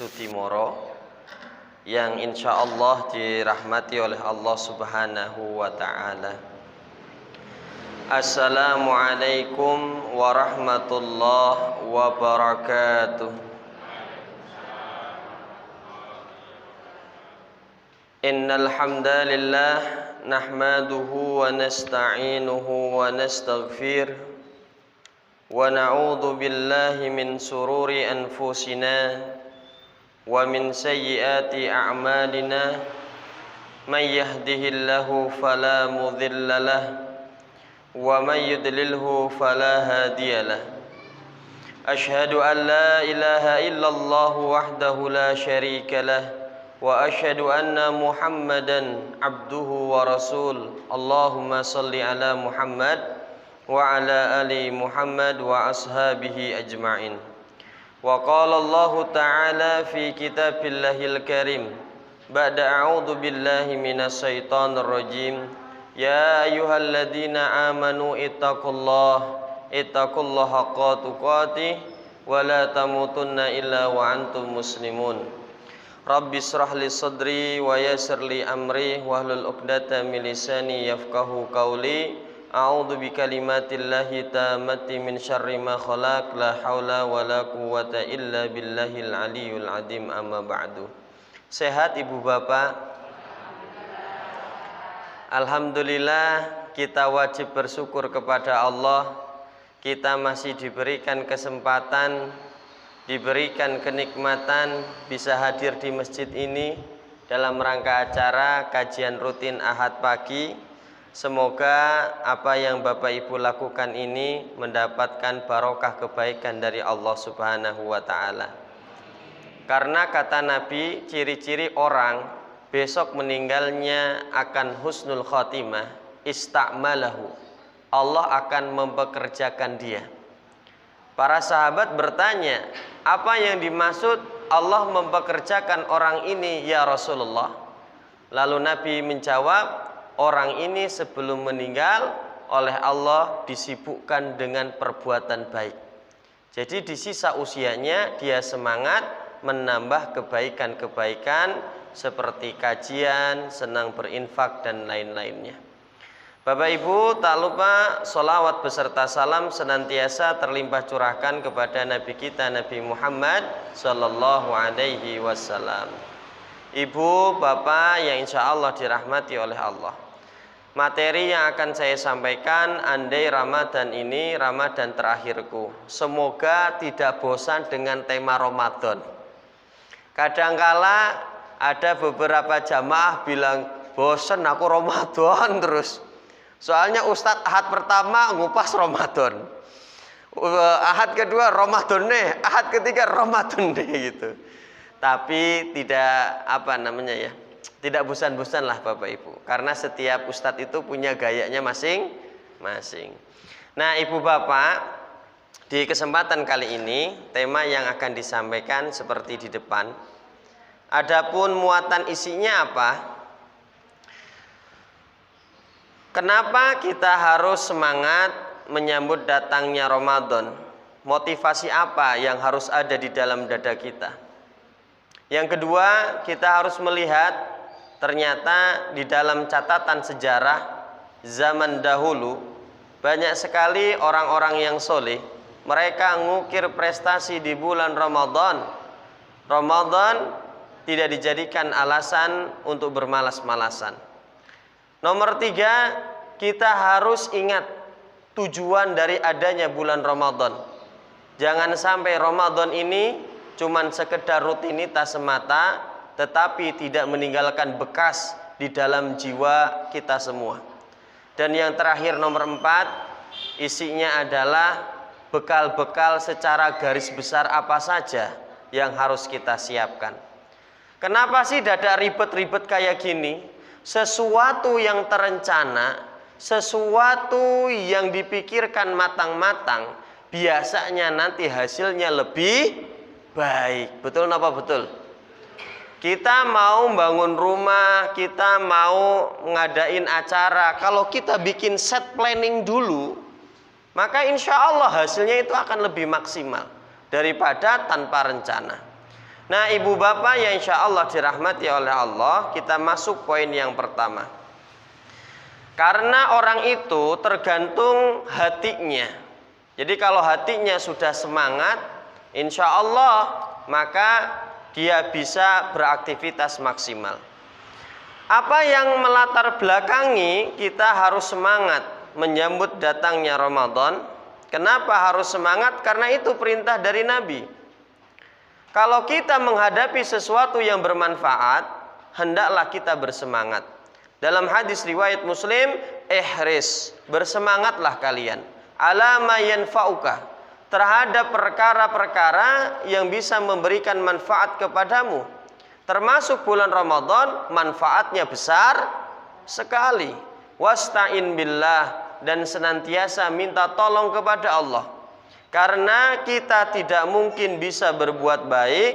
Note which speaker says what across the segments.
Speaker 1: Sutimoro yang insya Allah dirahmati oleh Allah Subhanahu wa ta'ala. Assalamualaikum warahmatullahi wabarakatuh. Innal hamdalillah nahmaduhu wa nasta'inuhu wa nastaghfir wa na'udzu billahi min sururi anfusina wa min sayyiati a'malina may yahdihillahu fala mudilla lahu wa may yudlilhu fala hadiyalah. Asyhadu an la ilaha illallah wahdahu la syarika lah wa asyhadu anna Muhammadan abduhu wa rasul. Allahumma salli ala Muhammad wa ala ali Muhammad wa ashabihi ajma'in. Wa qala Allah ta'ala fi kitabillahil karim ba'da a'udzu billahi minas syaitonir rajim. Ya ayyuhalladzina amanu ittaqullaha haqqa tuqatih wa la tamutunna illa wa antum muslimun. Rabbi shrah li sadri wa yassir li amri wahlul 'uqdatam min lisani yafqahu qawli. A'udzu bikalimatillahi tammati min syarri ma khalaq. La haula wa la quwwata illa billahil aliyyil azim. Amma ba'du. Sehat ibu bapak? Alhamdulillah, kita wajib bersyukur kepada Allah. Kita masih diberikan kesempatan, diberikan kenikmatan bisa hadir di masjid ini dalam rangka acara kajian rutin Ahad pagi. Semoga apa yang Bapak Ibu lakukan ini mendapatkan barokah kebaikan dari Allah Subhanahu wa ta'ala. Karena kata Nabi, ciri-ciri orang besok meninggalnya akan husnul khotimah, ista'malahu, Allah akan mempekerjakan dia. Para sahabat bertanya, apa yang dimaksud Allah mempekerjakan orang ini ya Rasulullah? Lalu Nabi menjawab, orang ini sebelum meninggal oleh Allah disibukkan dengan perbuatan baik. Jadi di sisa usianya dia semangat menambah kebaikan-kebaikan seperti kajian, senang berinfak dan lain-lainnya. Bapak Ibu, tak lupa sholawat beserta salam senantiasa terlimpah curahkan kepada Nabi kita Nabi Muhammad sallallahu alaihi wasallam. Ibu, bapak yang insya Allah dirahmati oleh Allah, materi yang akan saya sampaikan andai Ramadan ini Ramadan terakhirku. Semoga tidak bosan dengan tema Ramadan. Kadangkala ada beberapa jamaah bilang, bosan aku Ramadan terus. Soalnya Ustadz Ahad pertama ngupas Ramadan, Ahad kedua Ramadan nih, Ahad ketiga Ramadan nih gitu. Tapi tidak tidak bosan-bosan lah Bapak Ibu, karena setiap ustadz itu punya gayanya masing-masing. Nah Ibu Bapak, di kesempatan kali ini tema yang akan disampaikan seperti di depan. Adapun muatan isinya apa? Kenapa kita harus semangat menyambut datangnya Ramadan? Motivasi apa yang harus ada di dalam dada kita? Yang kedua, kita harus melihat ternyata di dalam catatan sejarah zaman dahulu banyak sekali orang-orang yang soleh. Mereka ngukir prestasi di bulan Ramadan. Ramadan tidak dijadikan alasan untuk bermalas-malasan. Nomor tiga, kita harus ingat tujuan dari adanya bulan Ramadan. Jangan sampai Ramadan ini cuman sekedar rutinitas semata, tetapi tidak meninggalkan bekas di dalam jiwa kita semua. Dan yang terakhir nomor 4, isinya adalah bekal-bekal secara garis besar apa saja yang harus kita siapkan. Kenapa sih dada ribet-ribet kayak gini? Sesuatu yang terencana, sesuatu yang dipikirkan matang-matang, biasanya nanti hasilnya lebih baik. Betul apa betul? Kita mau bangun rumah, kita mau ngadain acara, kalau kita bikin set planning dulu, maka insya Allah hasilnya itu akan lebih maksimal daripada tanpa rencana. Nah, ibu bapak yang insya Allah dirahmati oleh Allah, kita masuk poin yang pertama. Karena orang itu tergantung hatinya. Jadi kalau hatinya sudah semangat, insya Allah maka dia bisa beraktivitas maksimal. Apa yang melatar belakangi kita harus semangat menyambut datangnya Ramadan? Kenapa harus semangat? Karena itu perintah dari Nabi. Kalau kita menghadapi sesuatu yang bermanfaat, hendaklah kita bersemangat. Dalam hadis riwayat Muslim, ihris, bersemangatlah kalian ala ma yanfa'uka, terhadap perkara-perkara yang bisa memberikan manfaat kepadamu. Termasuk bulan Ramadan, manfaatnya besar sekali. Wasta'in billah, dan senantiasa minta tolong kepada Allah. Karena kita tidak mungkin bisa berbuat baik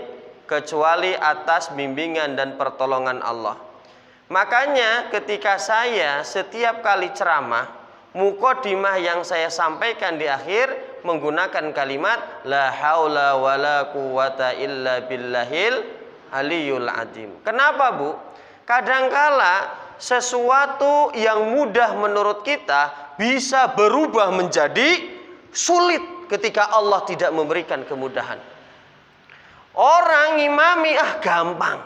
Speaker 1: kecuali atas bimbingan dan pertolongan Allah. Makanya ketika saya setiap kali ceramah, muqaddimah yang saya sampaikan di akhir menggunakan kalimat la haula wala quwata illa billahil aliyul adim. Kenapa, Bu? Kadangkala sesuatu yang mudah menurut kita bisa berubah menjadi sulit ketika Allah tidak memberikan kemudahan. Orang ngimami gampang.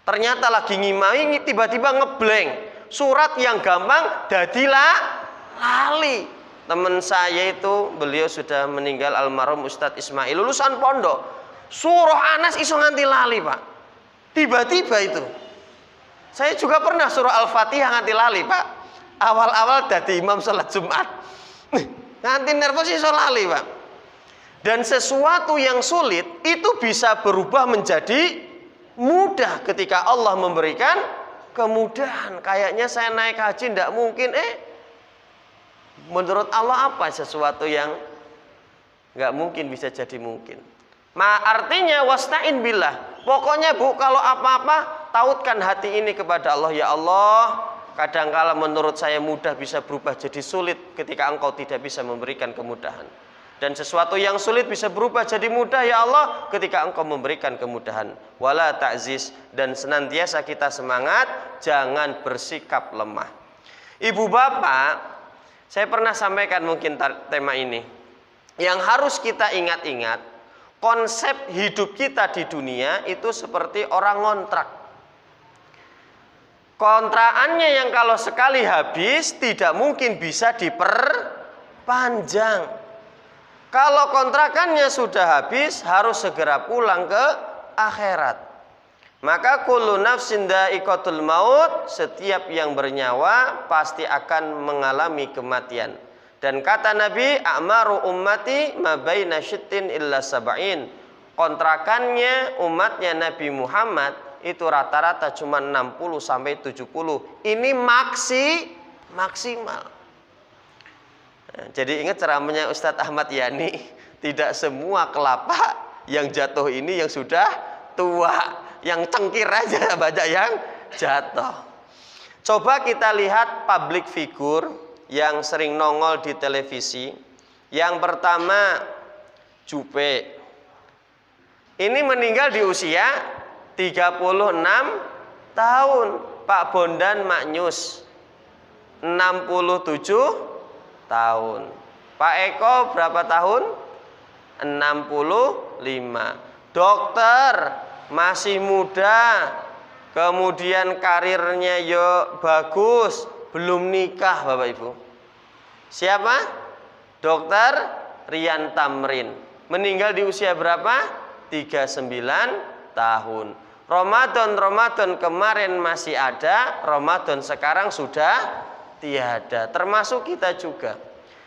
Speaker 1: Ternyata lagi ngimami tiba-tiba ngeblank. Surat yang gampang dadilah lali. Teman saya itu, beliau sudah meninggal, almarhum Ustadz Ismail, lulusan pondok. Surah Anas iso nganti lali, Pak. Tiba-tiba itu. Saya juga pernah surah Al-Fatihah nganti lali, Pak. Awal-awal dadi imam salat Jumat. Nganti nervous iso lali, Pak. Dan sesuatu yang sulit itu bisa berubah menjadi mudah ketika Allah memberikan kemudahan. Kayaknya saya naik haji tidak mungkin, menurut Allah apa sesuatu yang nggak mungkin bisa jadi mungkin. Artinya wasta'in billah. Pokoknya, Bu, kalau apa-apa tautkan hati ini kepada Allah. Ya Allah, kadangkala menurut saya mudah bisa berubah jadi sulit ketika Engkau tidak bisa memberikan kemudahan. Dan sesuatu yang sulit bisa berubah jadi mudah, ya Allah, ketika Engkau memberikan kemudahan. Wala ta'ziz, dan senantiasa kita semangat, jangan bersikap lemah. Ibu bapak, saya pernah sampaikan mungkin tema ini. Yang harus kita ingat-ingat, konsep hidup kita di dunia itu seperti orang ngontrak. Kontrakannya yang kalau sekali habis tidak mungkin bisa diperpanjang. Kalau kontrakannya sudah habis harus segera pulang ke akhirat. Maka kullu nafsin dha'iqatul maut, setiap yang bernyawa pasti akan mengalami kematian. Dan kata Nabi, a'maru ummati ma baina syittin illa sab'in. Kontrakannya umatnya Nabi Muhammad itu rata-rata cuma 60 sampai 70. Ini maksimal. Nah, jadi ingat ceramahnya Ustadz Ahmad Yani, tidak semua kelapa yang jatuh ini yang sudah tua, yang cengkir aja banyak yang jatuh. Coba kita lihat public figure yang sering nongol di televisi. Yang pertama, Jupe. Ini meninggal di usia 36 tahun. Pak Bondan Maknyus 67 tahun. Pak Eko berapa tahun? 65. Dokter masih muda, kemudian karirnya bagus, belum nikah, Bapak Ibu. Siapa? Dokter Rian Tamrin. Meninggal di usia berapa? 39 tahun. Ramadan kemarin masih ada, Ramadan sekarang sudah tiada. Termasuk kita juga.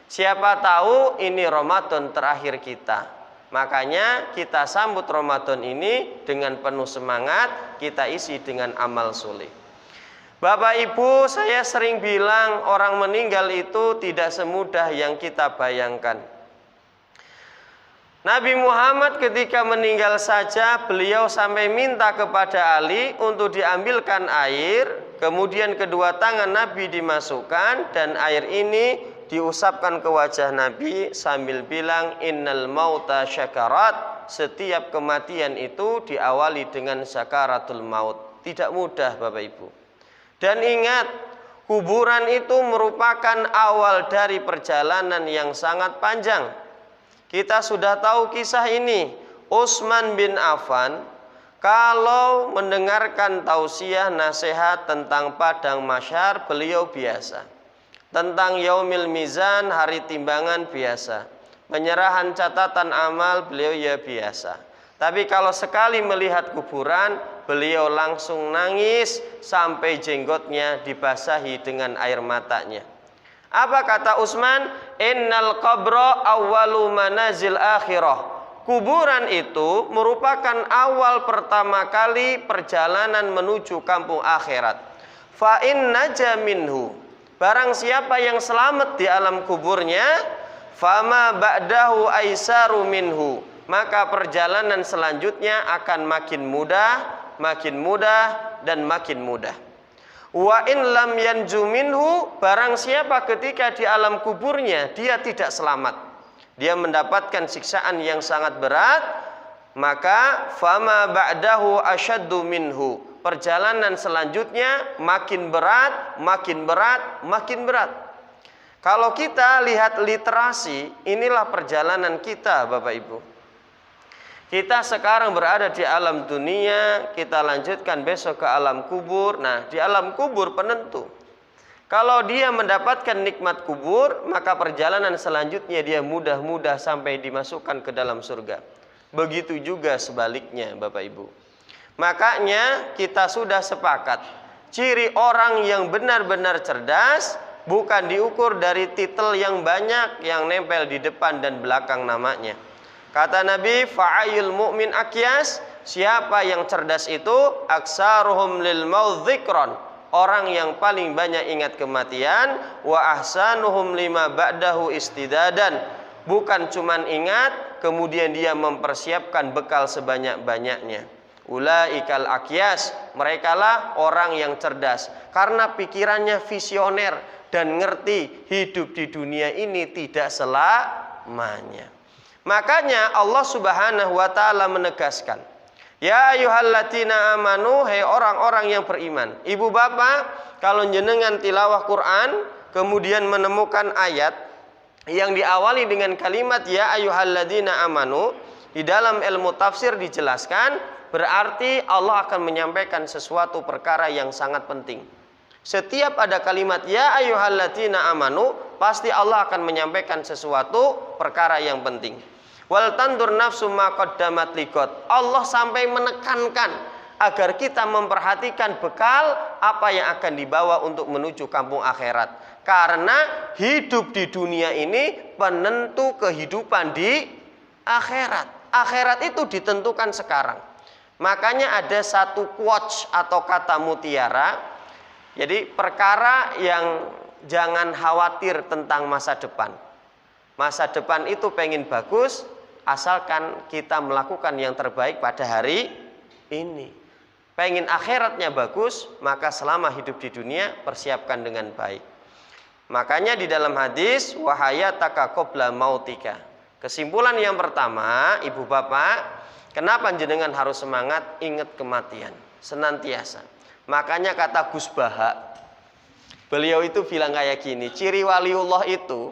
Speaker 1: Siapa tahu ini Ramadan terakhir kita. Makanya kita sambut Ramadan ini dengan penuh semangat, kita isi dengan amal soleh. Bapak Ibu, saya sering bilang orang meninggal itu tidak semudah yang kita bayangkan. Nabi Muhammad ketika meninggal saja, beliau sampai minta kepada Ali untuk diambilkan air, kemudian kedua tangan Nabi dimasukkan dan air ini diusapkan ke wajah Nabi sambil bilang innal mauta syakarat, setiap kematian itu diawali dengan sakaratul maut. Tidak mudah Bapak Ibu. Dan ingat, kuburan itu merupakan awal dari perjalanan yang sangat panjang. Kita sudah tahu kisah ini. Utsman bin Affan kalau mendengarkan tausiah nasihat tentang padang mahsyar, beliau biasa. Tentang yaumil mizan, hari timbangan, biasa. Penyerahan catatan amal, beliau ya biasa. Tapi kalau sekali melihat kuburan, beliau langsung nangis sampai jenggotnya dibasahi dengan air matanya. Apa kata Utsman? Innal qabra awwalu manazil akhirah. Kuburan itu merupakan awal pertama kali perjalanan menuju kampung akhirat. Fa in naja minhu, barang siapa yang selamat di alam kuburnya, fama ba'dahu aisaru minhu, maka perjalanan selanjutnya akan makin mudah, dan makin mudah. Wa in lam yanju minhu, barang siapa ketika di alam kuburnya dia tidak selamat, dia mendapatkan siksaan yang sangat berat, maka fama ba'dahu asyaddu minhu, perjalanan selanjutnya makin berat. Kalau kita lihat literasi, inilah perjalanan kita Bapak Ibu. Kita sekarang berada di alam dunia, kita lanjutkan besok ke alam kubur. Nah, di alam kubur penentu. Kalau dia mendapatkan nikmat kubur, maka perjalanan selanjutnya dia mudah-mudah sampai dimasukkan ke dalam surga. Begitu juga sebaliknya Bapak Ibu. Makanya kita sudah sepakat, ciri orang yang benar-benar cerdas bukan diukur dari titel yang banyak yang nempel di depan dan belakang namanya. Kata Nabi, fa'ayul mu'min akyas, siapa yang cerdas itu? Aksaruhum lil maut dzikran, orang yang paling banyak ingat kematian. Wa ahsanuhum lima ba'dahu istidadan, bukan cuman ingat, kemudian dia mempersiapkan bekal sebanyak-banyaknya. Ulaikal akyas, merekalah orang yang cerdas, karena pikirannya visioner dan ngerti hidup di dunia ini tidak selamanya. Makanya Allah Subhanahu wa taala menegaskan, ya ayyuhalladzina amanu, hai orang-orang yang beriman. Ibu bapak, kalau jenengan tilawah Quran kemudian menemukan ayat yang diawali dengan kalimat ya ayyuhalladzina amanu, di dalam ilmu tafsir dijelaskan berarti Allah akan menyampaikan sesuatu perkara yang sangat penting. Setiap ada kalimat ya ayyuhalladzina amanu, pasti Allah akan menyampaikan sesuatu perkara yang penting. Wal tandur nafsu ma qaddamat liqad. Allah sampai menekankan agar kita memperhatikan bekal apa yang akan dibawa untuk menuju kampung akhirat. Karena hidup di dunia ini penentu kehidupan di akhirat. Akhirat itu ditentukan sekarang. Makanya ada satu quotes atau kata mutiara. Jadi perkara yang jangan khawatir tentang masa depan. Masa depan itu pengen bagus, asalkan kita melakukan yang terbaik pada hari ini. Pengen akhiratnya bagus, maka selama hidup di dunia persiapkan dengan baik. Makanya di dalam hadis wahayataka qabla mautika. Kesimpulan yang pertama, ibu bapak, kenapa jenengan harus semangat ingat kematian senantiasa. Makanya kata Gus Baha, beliau itu bilang kayak gini, ciri waliullah itu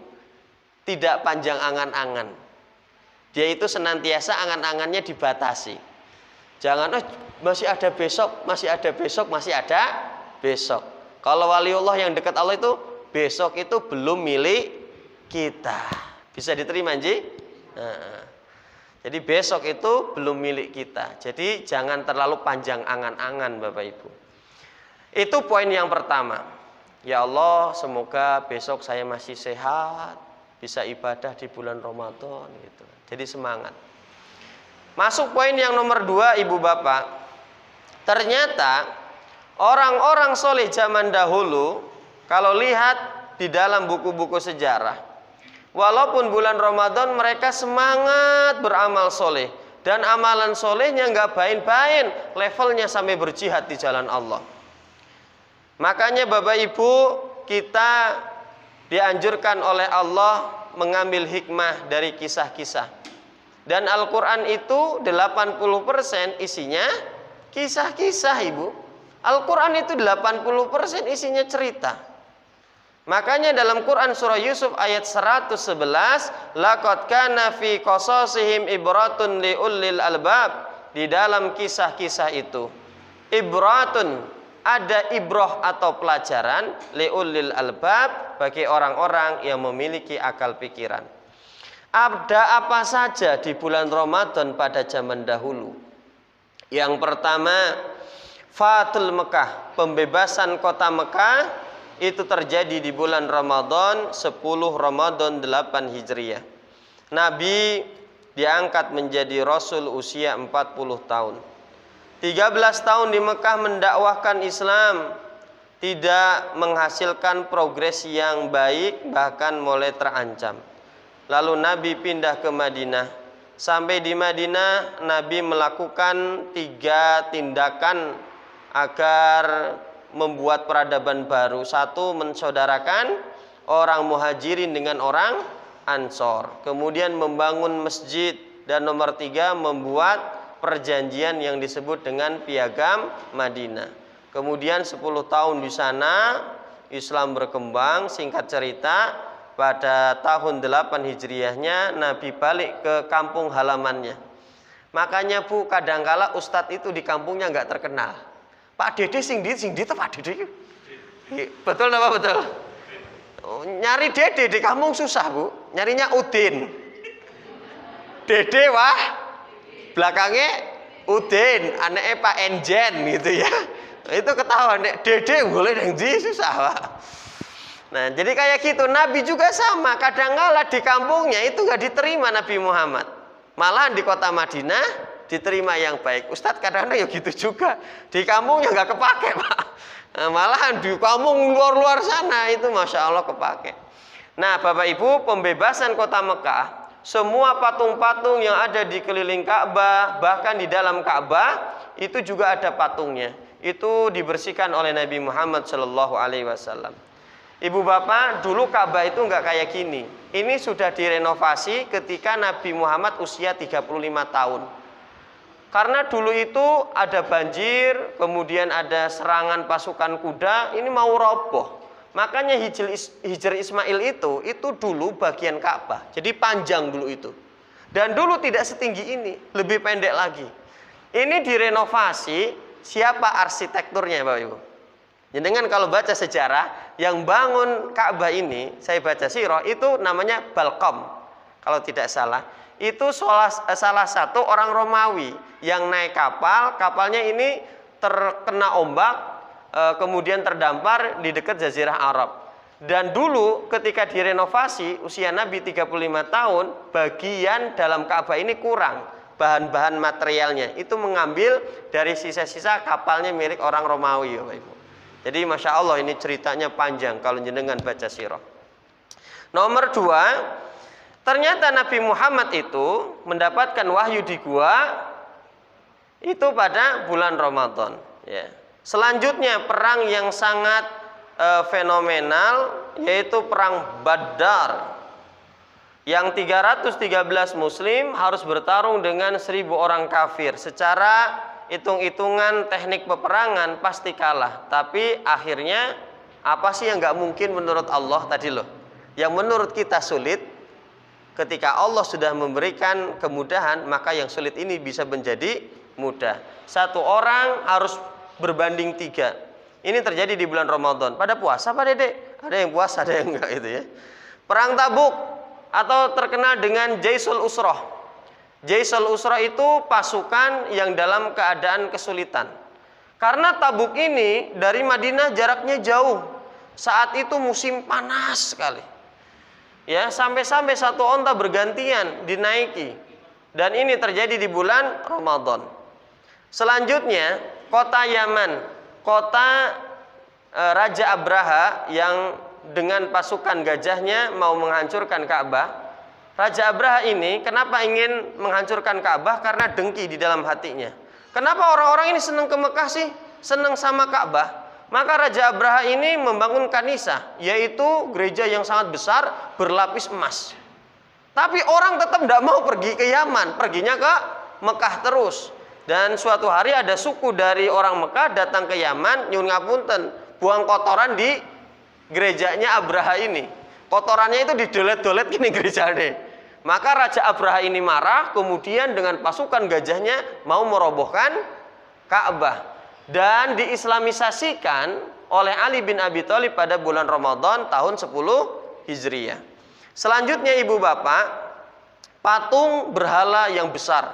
Speaker 1: tidak panjang angan-angan. Dia itu senantiasa angan-angannya dibatasi. Jangan masih ada besok, masih ada besok, masih ada besok. Kalau waliullah yang dekat Allah itu besok itu belum milik kita. Bisa diterima Ji? Nah, jadi besok itu belum milik kita. Jadi jangan terlalu panjang angan-angan Bapak Ibu. Itu poin yang pertama. Ya Allah, semoga besok saya masih sehat, bisa ibadah di bulan Ramadan gitu. Jadi semangat. Masuk poin yang nomor 2 ibu bapak. Ternyata orang-orang soleh zaman dahulu, kalau lihat di dalam buku-buku sejarah, walaupun bulan Ramadan mereka semangat beramal soleh, dan amalan solehnya nggak bain-bain, levelnya sampai berjihad di jalan Allah. Makanya Bapak Ibu, kita dianjurkan oleh Allah mengambil hikmah dari kisah-kisah. Dan Al-Quran itu 80% isinya kisah-kisah, Ibu. Al-Quran itu 80% isinya cerita. Makanya dalam Quran surah Yusuf ayat 111, laqad kana fi qasasihim ibratun liulil albab. Di dalam kisah-kisah itu ibratun, ada ibrah atau pelajaran, liulil albab, bagi orang-orang yang memiliki akal pikiran. Ada apa saja di bulan Ramadan pada zaman dahulu? Yang pertama, Fathul Mekah, pembebasan kota Mekah, itu terjadi di bulan Ramadan 10 Ramadan 8 Hijriah. Nabi diangkat menjadi Rasul usia 40 tahun. 13 tahun di Mekah mendakwahkan Islam, tidak menghasilkan progres yang baik, bahkan mulai terancam. Lalu Nabi pindah ke Madinah. Sampai di Madinah Nabi melakukan 3 tindakan agar membuat peradaban baru. 1, mensaudarakan orang Muhajirin dengan orang Ansor. Kemudian membangun masjid. Dan nomor 3, membuat perjanjian yang disebut dengan Piagam Madinah. Kemudian 10 tahun di sana Islam berkembang. Singkat cerita, pada tahun 8 Hijriahnya Nabi balik ke kampung halamannya. Makanya Bu, kadangkala ustadz itu di kampungnya nggak terkenal. Pak Dede sing di itu Pak Dede. Betul apa betul? Nyari Dede di kampung susah Bu. Nyarinya Udin. Dede wah, belakangnya Udin, anaknya Pak Enjen gitu ya. Itu ketahuan. Dede boleh yang di susah Pak. Nah, jadi kayak gitu. Nabi juga sama. Kadangkala di kampungnya itu nggak diterima Nabi Muhammad. Malahan di kota Madinah diterima yang baik. Ustadz kadang-kadang ya gitu juga. Di kampungnya nggak kepake Pak. Nah, malahan di kampung luar-luar sana itu Masya Allah kepake. Nah Bapak Ibu, pembebasan kota Mekah, semua patung-patung yang ada di keliling Ka'bah, bahkan di dalam Ka'bah itu juga ada patungnya. Itu dibersihkan oleh Nabi Muhammad SAW. Ibu bapak, dulu Ka'bah itu nggak kayak gini. Ini sudah direnovasi ketika Nabi Muhammad usia 35 tahun. Karena dulu itu ada banjir, kemudian ada serangan pasukan kuda, ini mau roboh. Makanya Hijr Ismail itu dulu bagian Ka'bah. Jadi panjang dulu itu. Dan dulu tidak setinggi ini, lebih pendek lagi. Ini direnovasi, siapa arsitekturnya Bapak Ibu? Dengan kalau baca sejarah, yang bangun Ka'bah ini, saya baca sirah, itu namanya Balqam. Kalau tidak salah, itu salah satu orang Romawi yang naik kapal, kapalnya ini terkena ombak, kemudian terdampar di dekat Jazirah Arab. Dan dulu ketika direnovasi, usia Nabi 35 tahun, bagian dalam Ka'bah ini kurang. Bahan-bahan materialnya, itu mengambil dari sisa-sisa kapalnya milik orang Romawi, Bapak Ibu. Jadi Masya Allah ini ceritanya panjang kalau jenengan baca sirah. Nomor 2, ternyata Nabi Muhammad itu mendapatkan wahyu di gua itu pada bulan Ramadan. Ya. Selanjutnya perang yang sangat fenomenal yaitu perang Badar. Yang 313 muslim harus bertarung dengan 1000 orang kafir. Secara hitung-hitungan teknik peperangan pasti kalah. Tapi akhirnya apa sih yang nggak mungkin menurut Allah tadi loh? Yang menurut kita sulit, ketika Allah sudah memberikan kemudahan, maka yang sulit ini bisa menjadi mudah. 1 orang harus berbanding 3. Ini terjadi di bulan Ramadan. Pada puasa Pak Dede? Ada yang puasa, ada yang enggak itu ya. Perang Tabuk atau terkenal dengan Jaisul Usrah. Jaisul Usrah itu pasukan yang dalam keadaan kesulitan. Karena Tabuk ini dari Madinah jaraknya jauh. Saat itu musim panas sekali. Ya, sampai-sampai 1 onta bergantian dinaiki. Dan ini terjadi di bulan Ramadan. Selanjutnya, kota Yaman, kota Raja Abraha yang dengan pasukan gajahnya mau menghancurkan Ka'bah. Raja Abraha ini kenapa ingin menghancurkan Ka'bah? Karena dengki di dalam hatinya. Kenapa orang-orang ini senang ke Mekah sih? Senang sama Ka'bah. Maka Raja Abraha ini membangun Kanisah, yaitu gereja yang sangat besar berlapis emas. Tapi orang tetap tidak mau pergi ke Yaman, perginya ke Mekah terus. Dan suatu hari ada suku dari orang Mekah datang ke Yaman, nyun ngapunten, buang kotoran di gerejanya Abraha ini. Kotorannya itu didolet-dolet gini gerejanya. Maka Raja Abraha ini marah, kemudian dengan pasukan gajahnya mau merobohkan Ka'bah. Dan diislamisasikan oleh Ali bin Abi Thalib pada bulan Ramadan tahun 10 Hijriah. Selanjutnya ibu bapak, patung berhala yang besar,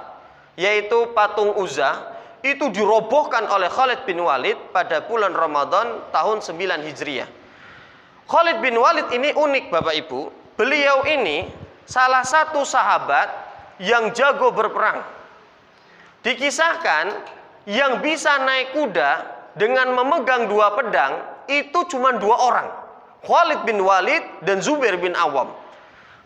Speaker 1: yaitu patung Uzza, itu dirobohkan oleh Khalid bin Walid pada bulan Ramadan tahun 9 Hijriah. Khalid bin Walid ini unik Bapak Ibu. Beliau ini salah satu sahabat yang jago berperang. Dikisahkan yang bisa naik kuda dengan memegang 2 pedang itu cuma 2 orang. Khalid bin Walid dan Zubair bin Awam.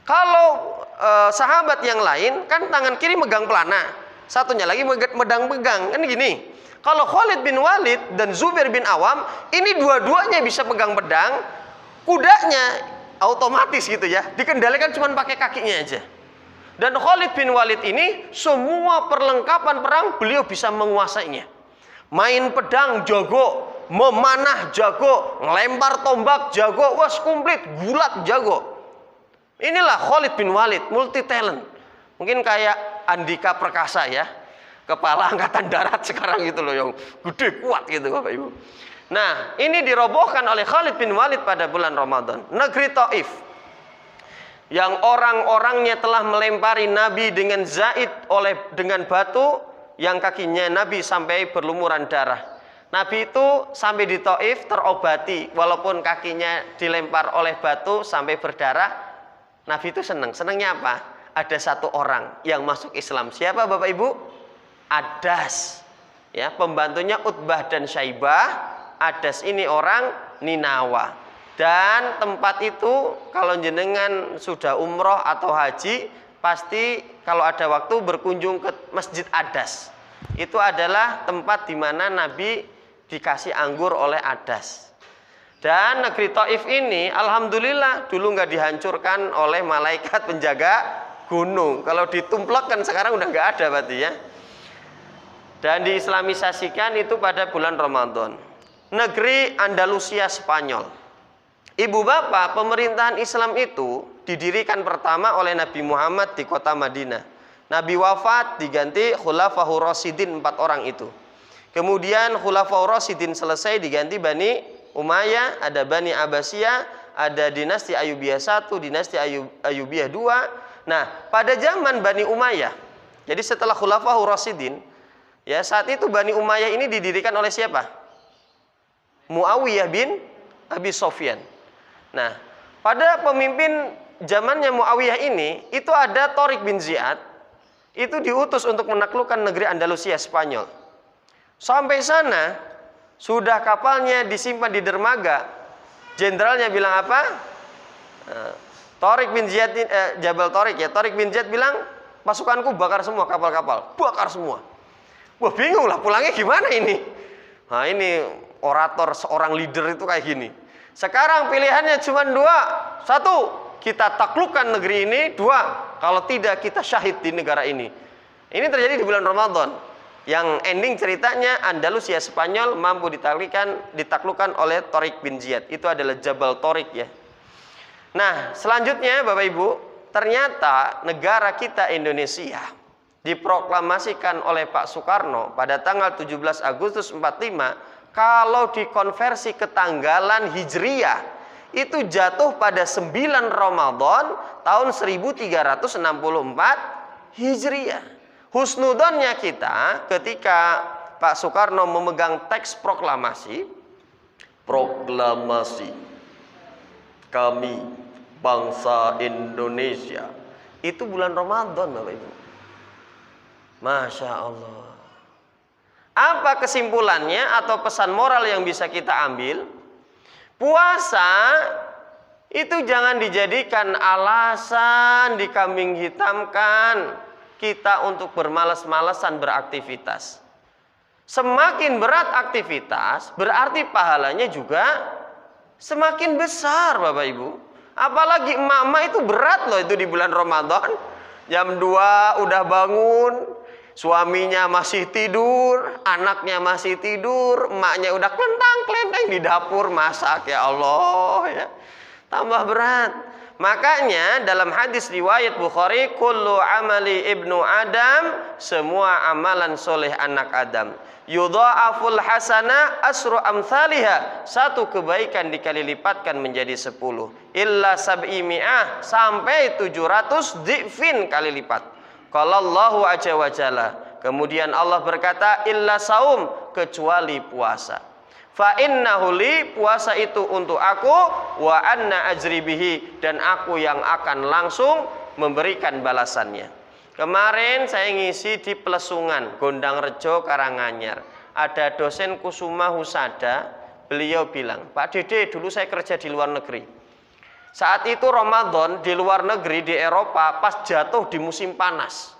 Speaker 1: Kalau sahabat yang lain kan tangan kiri megang pelana, satunya lagi megang-pegang. Kan gini. Kalau Khalid bin Walid dan Zubair bin Awam ini dua-duanya bisa pegang pedang, kudanya otomatis gitu ya, dikendalikan cuma pakai kakinya aja. Dan Khalid bin Walid ini semua perlengkapan perang beliau bisa menguasainya. Main pedang jago, memanah jago, ngelempar tombak jago, was komplit, gulat jago. Inilah Khalid bin Walid, multi talent. Mungkin kayak Andika Perkasa ya, kepala angkatan darat sekarang gitu loh, yang gede kuat gitu Bapak Ibu. Nah, ini dirobohkan oleh Khalid bin Walid pada bulan Ramadan. Negeri Taif, yang orang-orangnya telah melempari Nabi dengan zaid dengan batu, yang kakinya Nabi sampai berlumuran darah. Nabi itu sampai di Taif terobati, walaupun kakinya dilempar oleh batu sampai berdarah. Nabi itu senang. Senangnya apa? Ada satu orang yang masuk Islam. Siapa Bapak Ibu? Adas. Ya, pembantunya Utbah dan Syaibah. Adas ini orang Ninawa. Dan tempat itu kalau jenengan sudah umroh atau haji, pasti kalau ada waktu berkunjung ke Masjid Adas. Itu adalah tempat di mana Nabi dikasih anggur oleh Adas. Dan negeri Taif ini alhamdulillah dulu nggak dihancurkan oleh malaikat penjaga gunung. Kalau ditumplekkan sekarang udah nggak ada berarti ya. Dan diislamisasikan itu pada bulan Ramadan. Negeri Andalusia Spanyol. Ibu bapak, pemerintahan Islam itu didirikan pertama oleh Nabi Muhammad di kota Madinah. Nabi wafat diganti Khulafaur Rasyidin 4 orang itu. Kemudian Khulafaur Rasyidin selesai diganti Bani Umayyah, ada Bani Abbasiyah, ada dinasti Ayyubiyah 1, dinasti Ayyubiyah 2. Nah, pada zaman Bani Umayyah, jadi setelah Khulafaur Rasyidin, ya saat itu Bani Umayyah ini didirikan oleh siapa? Muawiyah bin Abi Sufyan. Nah, pada pemimpin zamannya Muawiyah ini, itu ada Tariq bin Ziyad, itu diutus untuk menaklukkan negeri Andalusia Spanyol. Sampai sana, sudah kapalnya disimpan di dermaga. Jenderalnya bilang apa? Tariq bin Ziyad, Jabal Tariq ya. Tariq bin Ziyad bilang, pasukanku bakar semua kapal-kapal, bakar semua. Wah bingung lah, pulangnya gimana ini? Nah ini orator, seorang leader itu kayak gini. Sekarang pilihannya cuma 2. 1, kita taklukkan negeri ini. 2, kalau tidak kita syahid di negara ini. Ini terjadi di bulan Ramadan. Yang ending ceritanya Andalusia Spanyol mampu ditaklukkan oleh Tariq bin Ziyad. Itu adalah Jabal Tariq ya. Nah selanjutnya Bapak Ibu, ternyata negara kita Indonesia diproklamasikan oleh Pak Soekarno pada tanggal 17 Agustus 45. Kalau dikonversi ke tanggalan Hijriyah, itu jatuh pada 9 Ramadan tahun 1364 Hijriyah. Husnudonnya kita ketika Pak Soekarno memegang teks proklamasi kami bangsa Indonesia, itu bulan Ramadan Bapak Ibu. Masya Allah. Apa kesimpulannya atau pesan moral yang bisa kita ambil? Puasa itu jangan dijadikan alasan dikambing hitamkan kita untuk bermalas-malasan beraktivitas. Semakin berat aktivitas berarti pahalanya juga semakin besar Bapak Ibu. Apalagi emak-emak itu berat loh itu di bulan Ramadan. Jam 2 udah bangun, suaminya masih tidur, anaknya masih tidur, emaknya udah kelentang-kelentang di dapur masak, ya Allah ya. Tambah berat. Makanya dalam hadis riwayat Bukhari, kullu amali ibnu Adam, semua amalan soleh anak Adam, yudha'aful hasanah asru amthaliha, satu kebaikan dikali lipatkan menjadi 10, illa sab'i mi'ah, sampai 700 dhifin kali lipat. Qala Allahu azza wa jalla, kemudian Allah berkata, illa saum, kecuali puasa. Fa innahu li, puasa itu untuk aku, wa anna ajri bihi, dan aku yang akan langsung memberikan balasannya. Kemarin saya ngisi di Plesungan, Gondangrejo, Karanganyar. Ada dosen Kusuma Husada, beliau bilang, Pak Dede, dulu saya kerja di luar negeri. Saat itu Ramadan di luar negeri, di Eropa, pas jatuh di musim panas.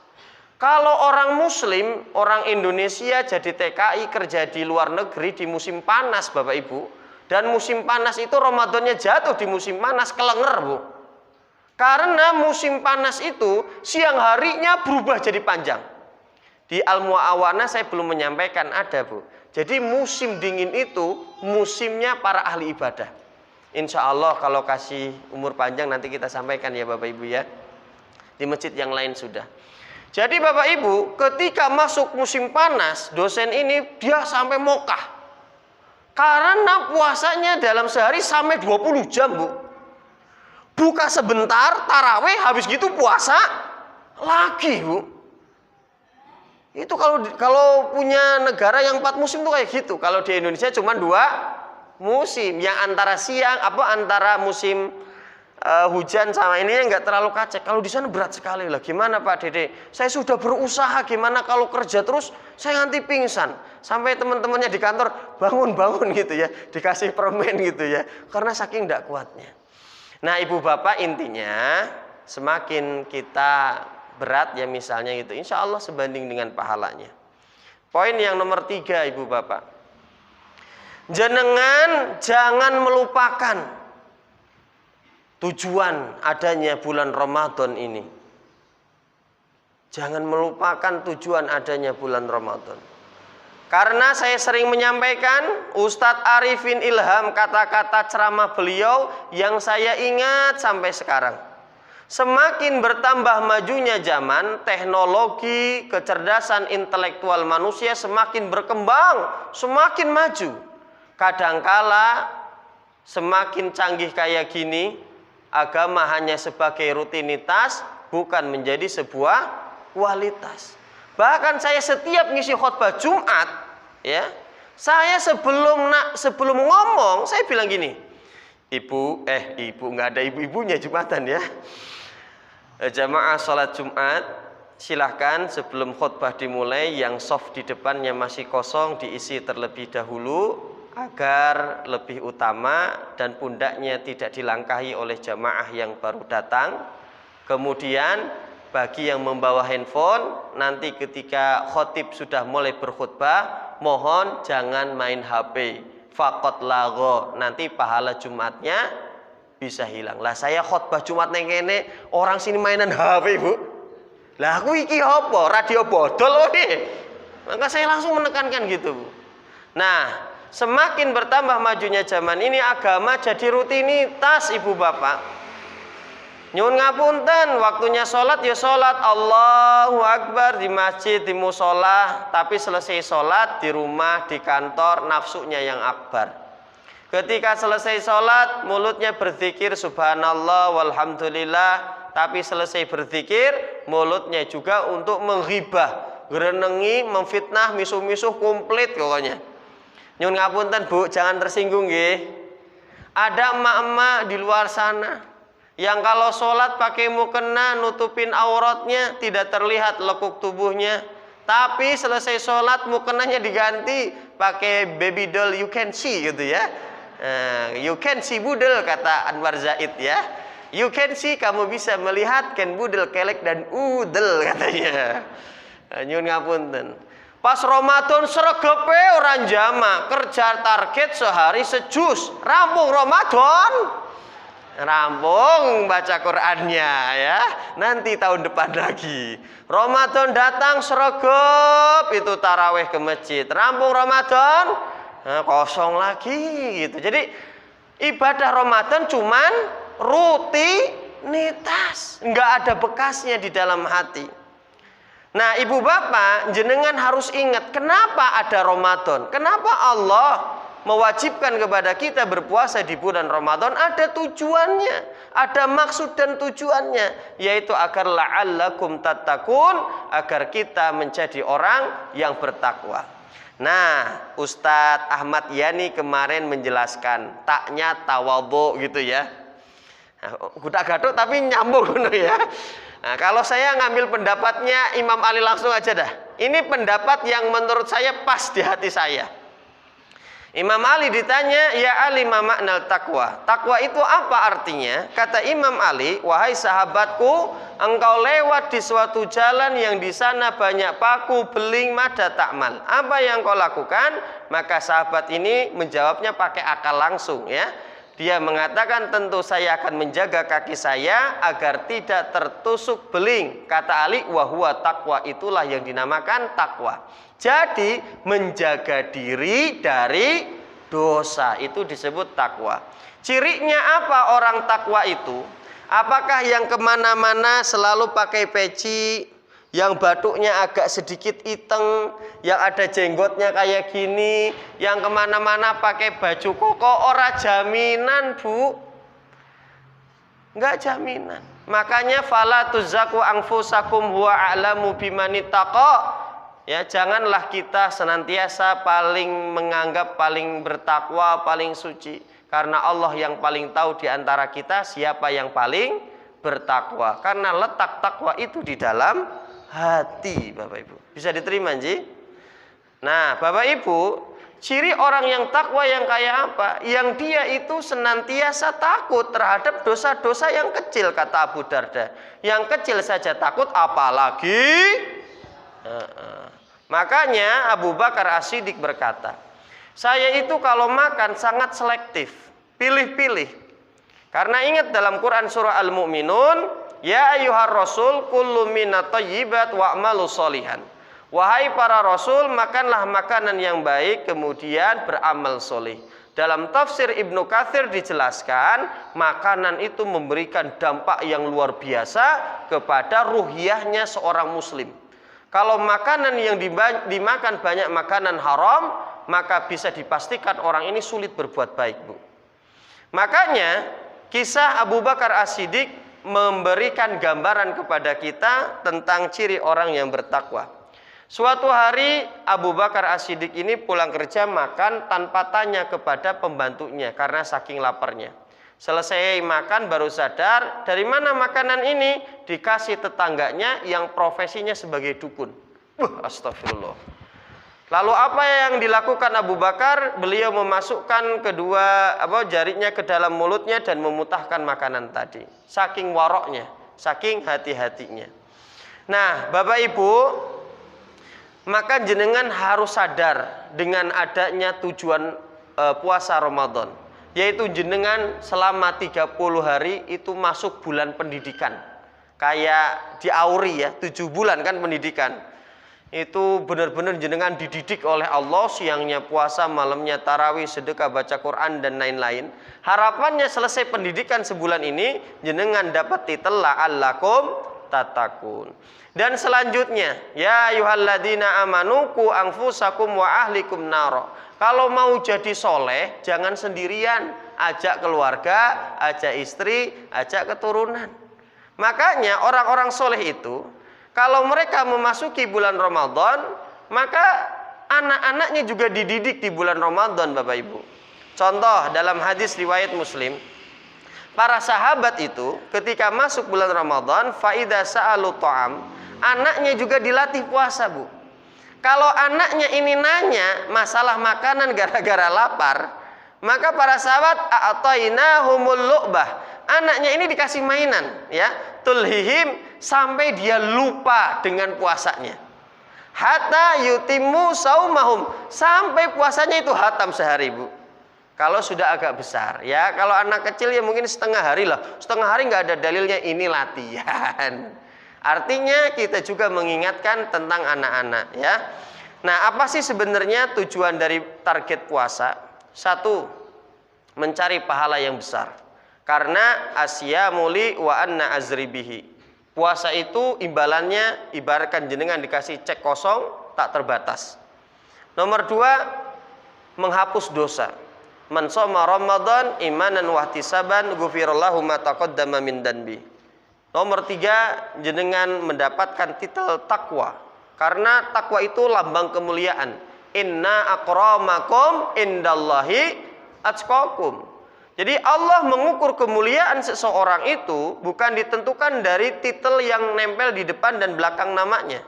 Speaker 1: Kalau orang Muslim, orang Indonesia jadi TKI kerja di luar negeri di musim panas, Bapak Ibu, dan musim panas itu Ramadannya jatuh di musim panas, kelenger, Bu. Karena musim panas itu siang harinya berubah jadi panjang. Di Al-Mu'awana saya belum menyampaikan ada, Bu. Jadi musim dingin itu musimnya para ahli ibadah. Insya Allah kalau kasih umur panjang nanti kita sampaikan ya Bapak Ibu ya. Di masjid yang lain sudah. Jadi Bapak Ibu, ketika masuk musim panas, dosen ini dia sampai mokah. Karena puasanya dalam sehari sampai 20 jam, Bu. Buka sebentar, taraweh, habis gitu puasa lagi, Bu. Itu kalau punya negara yang 4 musim tuh kayak gitu. Kalau di Indonesia cuma 2 musim, yang antara siang antara musim hujan sama ini nggak terlalu kacek. Kalau di sana berat sekali lah. Gimana Pak Dede? Saya sudah berusaha. Gimana kalau kerja terus saya nanti pingsan. Sampai teman-temannya di kantor bangun-bangun gitu ya, dikasih permen gitu ya. Karena saking nggak kuatnya. Nah ibu bapak, intinya semakin kita berat ya misalnya gitu, insya Allah sebanding dengan pahalanya. Poin yang nomor 3 ibu bapak, jenengan jangan melupakan tujuan adanya bulan Ramadan ini. Jangan melupakan tujuan adanya bulan Ramadan. Karena saya sering menyampaikan, Ustadz Arifin Ilham, kata-kata ceramah beliau yang saya ingat sampai sekarang. Semakin bertambah majunya zaman, teknologi, kecerdasan intelektual manusia semakin berkembang, semakin maju. Kadangkala semakin canggih kayak gini, agama hanya sebagai rutinitas, bukan menjadi sebuah kualitas. Bahkan saya setiap ngisi khutbah Jumat, ya, saya sebelum ngomong, saya bilang gini, ibu nggak ada ibu-ibunya Jumatan ya. Jamaah sholat Jumat, silahkan sebelum khutbah dimulai, yang soft di depannya masih kosong diisi terlebih dahulu, agar lebih utama dan pundaknya tidak dilangkahi oleh jamaah yang baru datang. Kemudian bagi yang membawa handphone, nanti ketika khotib sudah mulai berkhutbah, mohon jangan main HP. Faqat lagho, nanti pahala Jumatnya bisa hilang. Lah saya khutbah Jumat neng kene, orang sini mainan HP, Bu. Lah aku iki apa? Radio bodol kok. Maka saya langsung menekankan gitu, Bu. Nah, semakin bertambah majunya zaman ini, agama jadi rutinitas ibu bapak. Nyuwun ngapunten, waktunya sholat ya sholat, Allahu Akbar di masjid, di musola. Tapi selesai sholat di rumah, di kantor, nafsunya yang akbar. Ketika selesai sholat, mulutnya berzikir subhanallah walhamdulillah. Tapi selesai berzikir, mulutnya juga untuk menghibah, gerenengi, memfitnah, misuh-misuh komplit pokoknya. Nyun ngapunten Bu, jangan tersinggung nggih. Ada emak-emak di luar sana yang kalau sholat pakai mukena, nutupin auratnya, tidak terlihat lekuk tubuhnya. Tapi selesai sholat mukenanya diganti pakai baby doll you can see gitu ya. You can see budel kata Anwar Zaid ya. You can see, kamu bisa melihat, ken budel kelek dan udel katanya. Nyun ngapunten. Pas Ramadan sregepe orang jama, kerja target sehari sejus, rampung Ramadan. Rampung baca Qur'annya ya. Nanti tahun depan lagi. Ramadan datang sregep itu tarawih ke masjid. Rampung Ramadan kosong lagi gitu. Jadi ibadah Ramadan cuman rutinitas, nggak ada bekasnya di dalam hati. Nah, ibu bapak, jenengan harus ingat kenapa ada Ramadan. Kenapa Allah mewajibkan kepada kita berpuasa di bulan Ramadan? Ada tujuannya, ada maksud dan tujuannya, yaitu agar la'allakum tattaqun, agar kita menjadi orang yang bertakwa. Nah, Ustadz Ahmad Yani kemarin menjelaskan taknya tawadhu gitu ya. Gudak gaduk tapi nyambung ya. Nah, kalau saya ngambil pendapatnya Imam Ali langsung aja dah. Ini pendapat yang menurut saya pas di hati saya. Imam Ali ditanya, ya Ali ma maknal taqwa. Takwa itu apa artinya? Kata Imam Ali, wahai sahabatku, engkau lewat di suatu jalan yang di sana banyak paku, beling, mada takmal. Apa yang kau lakukan? Maka sahabat ini menjawabnya pakai akal langsung ya. Dia mengatakan, tentu saya akan menjaga kaki saya agar tidak tertusuk beling. Kata Ali, wahwa taqwa, itulah yang dinamakan takwa. Jadi menjaga diri dari dosa itu disebut takwa. Cirinya apa orang takwa itu? Apakah yang kemana-mana selalu pakai peci, yang batuknya agak sedikit iteng, yang ada jenggotnya kayak gini, yang kemana-mana pakai baju koko? Ora jaminan, Bu. Enggak jaminan. Makanya fala tuzzaku anfusakum huwa a'lamu bimanittaqa. Ya, janganlah kita senantiasa paling menganggap paling bertakwa, paling suci, karena Allah yang paling tahu di antara kita siapa yang paling bertakwa. Karena letak takwa itu di dalam hati, Bapak Ibu. Bisa diterima, Ji? Nah, Bapak Ibu, ciri orang yang takwa yang kayak apa? Yang dia itu senantiasa takut terhadap dosa-dosa yang kecil, kata Abu Darda. Yang kecil saja takut, apalagi makanya Abu Bakar As-Siddiq berkata, saya itu kalau makan sangat selektif, pilih-pilih. Karena ingat dalam Quran surah Al-Mu'minun, ya ayyuhar rasul kullu minat thayyibat wa'malu sholihan. Wahai para rasul, makanlah makanan yang baik, kemudian beramal soleh. Dalam tafsir Ibnu Katsir dijelaskan, makanan itu memberikan dampak yang luar biasa kepada ruhiyahnya seorang muslim. Kalau makanan yang dimakan banyak makanan haram, maka bisa dipastikan orang ini sulit berbuat baik, Bu. Makanya kisah Abu Bakar As-Siddiq memberikan gambaran kepada kita tentang ciri orang yang bertakwa. Suatu hari Abu Bakar As-Siddiq ini pulang kerja makan tanpa tanya kepada pembantunya karena saking laparnya. Selesai makan baru sadar, dari mana makanan ini? Dikasih tetangganya yang profesinya sebagai dukun. Astagfirullah. Lalu apa yang dilakukan Abu Bakar? Beliau memasukkan kedua jarinya ke dalam mulutnya dan memutahkan makanan tadi. Saking waroknya, saking hati-hatinya. Nah, Bapak Ibu, maka jenengan harus sadar dengan adanya tujuan puasa Ramadan, yaitu jenengan selama 30 hari itu masuk bulan pendidikan. Kayak di Auri ya, 7 bulan kan pendidikan. Itu benar-benar jenengan dididik oleh Allah, siangnya puasa, malamnya tarawih, sedekah, baca Quran dan lain-lain. Harapannya selesai pendidikan sebulan ini jenengan dapat titel la'allakum tattaqun. Dan selanjutnya, ya ayyuhalladzina amanu qu anfusakum wa ahlikum naro. Kalau mau jadi soleh, jangan sendirian, ajak keluarga, ajak istri, ajak keturunan. Makanya orang-orang soleh itu, kalau mereka memasuki bulan Ramadan, maka anak-anaknya juga dididik di bulan Ramadan, Bapak Ibu. Contoh dalam hadis riwayat Muslim, para sahabat itu ketika masuk bulan Ramadan, faida sa'alu ta'am, anaknya juga dilatih puasa, Bu. Kalau anaknya ini nanya masalah makanan gara-gara lapar, maka para sahabat a'tainahumul lu'bah, anaknya ini dikasih mainan ya, tulhihim, sampai dia lupa dengan puasanya. Hatta yutimu saumahum, sampai puasanya itu hatam sehari, Bu. Kalau sudah agak besar, ya kalau anak kecil ya mungkin setengah hari lah. Setengah hari nggak ada dalilnya, ini latihan. Artinya kita juga mengingatkan tentang anak-anak, ya. Nah, apa sih sebenarnya tujuan dari target puasa? Satu, mencari pahala yang besar. Karena asyamuli wa anna azribihi. Puasa itu imbalannya ibaratkan jenengan dikasih cek kosong tak terbatas. Nomor dua, menghapus dosa. Man shoma Ramadan imanan wa ihtisaban ghufirallahu ma taqaddama min danbi. Nomor tiga, jenengan mendapatkan titel takwa. Karena takwa itu lambang kemuliaan. Inna akramakum indallahi atqakum. Jadi Allah mengukur kemuliaan seseorang itu bukan ditentukan dari titel yang nempel di depan dan belakang namanya.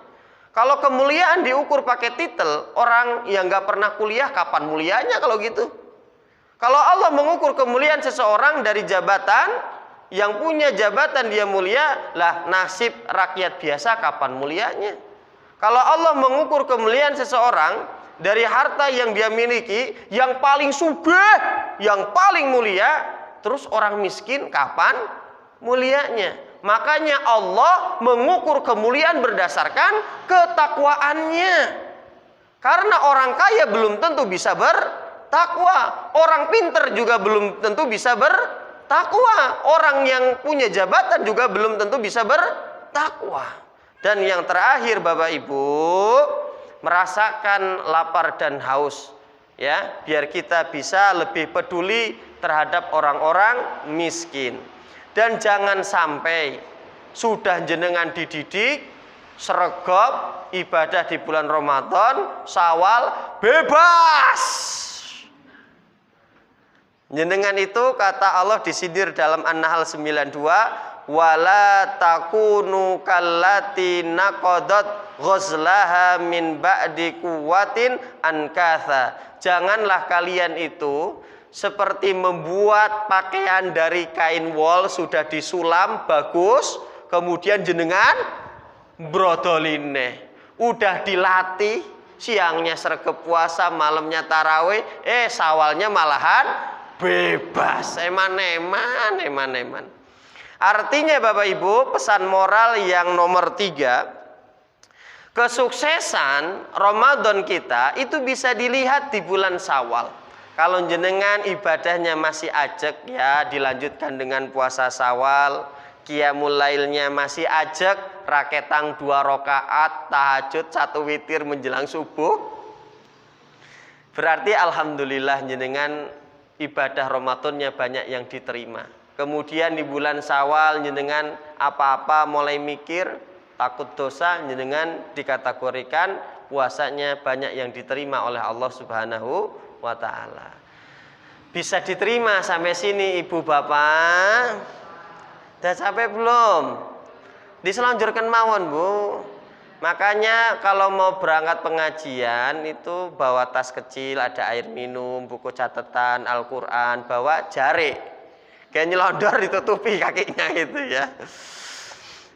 Speaker 1: Kalau kemuliaan diukur pakai titel, orang yang nggak pernah kuliah kapan mulianya kalau gitu? Kalau Allah mengukur kemuliaan seseorang dari jabatan, yang punya jabatan dia mulia, lah nasib rakyat biasa kapan mulianya? Kalau Allah mengukur kemuliaan seseorang dari harta yang dia miliki, yang paling sugih, yang paling mulia, terus orang miskin kapan mulianya? Makanya Allah mengukur kemuliaan berdasarkan ketakwaannya. Karena orang kaya belum tentu bisa bertakwa, orang pinter juga belum tentu bisa bertakwa, orang yang punya jabatan juga belum tentu bisa bertakwa. Dan yang terakhir Bapak Ibu, merasakan lapar dan haus, ya, biar kita bisa lebih peduli terhadap orang-orang miskin. Dan jangan sampai sudah jenengan dididik, sregep, ibadah di bulan Ramadan, Syawal, bebas. Jenengan itu kata Allah disindir dalam An-Nahl 92, wala takunu kallati naqadat ghazlaha min ba'di quwwatin ankatha. Janganlah kalian itu seperti membuat pakaian dari kain wol sudah disulam bagus, kemudian jenengan brodoline. Udah dilatih, siangnya sregep puasa, malamnya tarawih, Syawalnya malahan bebas. Eman. Artinya Bapak Ibu, pesan moral yang nomor 3, kesuksesan Ramadan kita itu bisa dilihat di bulan Syawal. Kalau jenengan ibadahnya masih ajek, ya dilanjutkan dengan puasa Syawal. Qiyamul lailnya masih ajek, raketang 2 rakaat, tahajud 1 witir menjelang subuh. Berarti alhamdulillah jenengan ibadah Ramadannya banyak yang diterima. Kemudian di bulan Syawal jenengan apa-apa mulai mikir, takut dosa, jenengan dikategorikan puasanya banyak yang diterima oleh Allah Subhanahu wa ta'ala. Bisa diterima sampai sini Ibu Bapak? Udah sampai belum? Diselanjutkan mawon Bu. Makanya kalau mau berangkat pengajian itu bawa tas kecil, ada air minum, buku catatan, Al-Quran, bawa jari. Kayak nyelondor ditutupi kakinya gitu ya.